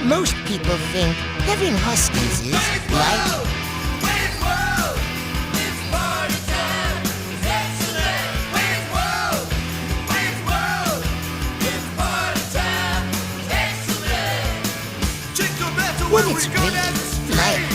Most people think having Huskies is like... when it's really like